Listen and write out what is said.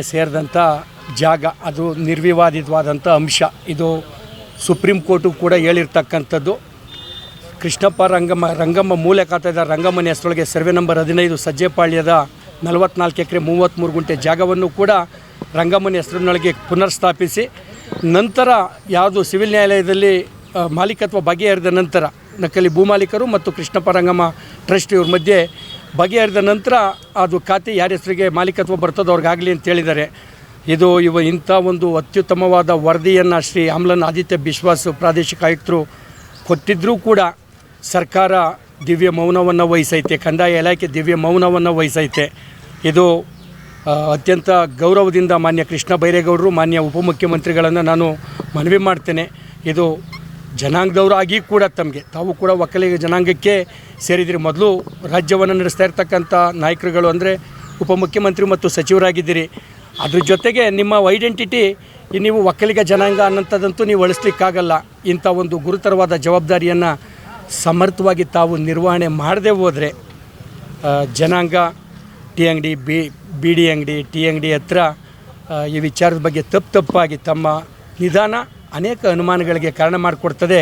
ಸೇರಿದಂಥ ಜಾಗ ಅದು ನಿರ್ವಿವಾದಿತವಾದಂಥ ಅಂಶ. ಇದು ಸುಪ್ರೀಂ ಕೋರ್ಟು ಕೂಡ ಹೇಳಿರ್ತಕ್ಕಂಥದ್ದು. ಕೃಷ್ಣಪ್ಪ ರಂಗಮ್ಮ ಮೂಲೆ ಖಾತೆದ ರಂಗಮ್ಮನ ಹೆಸರೊಳಗೆ ಸರ್ವೆ ನಂಬರ್ 15 ಸಜ್ಜೆಪಾಳ್ಯದ 44 ಎಕರೆ 33 ಗುಂಟೆ ಜಾಗವನ್ನು ಕೂಡ ರಂಗಮ್ಮನ ಹೆಸರಿನೊಳಗೆ ಪುನರ್ಸ್ಥಾಪಿಸಿ ನಂತರ ಯಾವುದು ಸಿವಿಲ್ ನ್ಯಾಯಾಲಯದಲ್ಲಿ ಮಾಲೀಕತ್ವ ಬಗೆಹರಿದ ನಂತರ ನಕಲಿ ಭೂಮಾಲೀಕರು ಮತ್ತು ಕೃಷ್ಣಪ್ಪ ರಂಗಮ್ಮ ಟ್ರಸ್ಟ್ ಇವ್ರ ಮಧ್ಯೆ ಬಗೆಹರಿದ ನಂತರ ಅದು ಖಾತೆ ಯಾರ ಹೆಸರಿಗೆ ಮಾಲೀಕತ್ವ ಬರ್ತದೋ ಅವ್ರಿಗಾಗಲಿ ಅಂತ ಹೇಳಿದ್ದಾರೆ. ಇದು ಇಂಥ ಒಂದು ಅತ್ಯುತ್ತಮವಾದ ವರದಿಯನ್ನು ಶ್ರೀ ಆಮ್ಲನ್ ಆದಿತ್ಯ ಬಿಶ್ವಾಸ್ ಪ್ರಾದೇಶಿಕ ಆಯುಕ್ತರು ಕೊಟ್ಟಿದ್ದರೂ ಕೂಡ ಸರ್ಕಾರ ದಿವ್ಯ ಮೌನವನ್ನು ವಹಿಸೈತೆ, ಕಂದಾಯ ಇಲಾಖೆ ದಿವ್ಯ ಮೌನವನ್ನು ವಹಿಸೈತೆ. ಇದು ಅತ್ಯಂತ ಗೌರವದಿಂದ ಮಾನ್ಯ ಕೃಷ್ಣ ಬೈರೇಗೌಡರು, ಮಾನ್ಯ ಉಪಮುಖ್ಯಮಂತ್ರಿಗಳನ್ನು ನಾನು ಮನವಿ ಮಾಡ್ತೇನೆ. ಇದು ಜನಾಂಗದವರಾಗಿ ಕೂಡ ತಾವು ಕೂಡ ಒಕ್ಕಲಿಗ ಜನಾಂಗಕ್ಕೆ ಸೇರಿದಿರಿ. ಮೊದಲು ರಾಜ್ಯವನ್ನು ನಡೆಸ್ತಾ ಇರ್ತಕ್ಕಂಥ ನಾಯಕರುಗಳು ಅಂದರೆ ಉಪಮುಖ್ಯಮಂತ್ರಿ ಮತ್ತು ಸಚಿವರಾಗಿದ್ದೀರಿ. ಅದ್ರ ಜೊತೆಗೆ ನಿಮ್ಮ ಐಡೆಂಟಿಟಿ ನೀವು ಒಕ್ಕಲಿಗ ಜನಾಂಗ ಅನ್ನೋಂಥದ್ದಂತೂ ನೀವು ಅಳಿಸ್ಲಿಕ್ಕಾಗಲ್ಲ. ಇಂಥ ಒಂದು ಗುರುತರವಾದ ಜವಾಬ್ದಾರಿಯನ್ನು ಸಮರ್ಥವಾಗಿ ತಾವು ನಿರ್ವಹಣೆ ಮಾಡದೆ ಹೋದರೆ ಜನಾಂಗ ಟೀ ಅಂಗಡಿ ಬೀಡಿ ಅಂಗಡಿ ಟೀ ಅಂಗಡಿ ಹತ್ರ ಈ ವಿಚಾರದ ಬಗ್ಗೆ ತಪ್ಪಾಗಿ ತಮ್ಮ ನಿಧಾನ ಅನೇಕ ಅನುಮಾನಗಳಿಗೆ ಕಾರಣ ಮಾಡಿಕೊಡ್ತದೆ.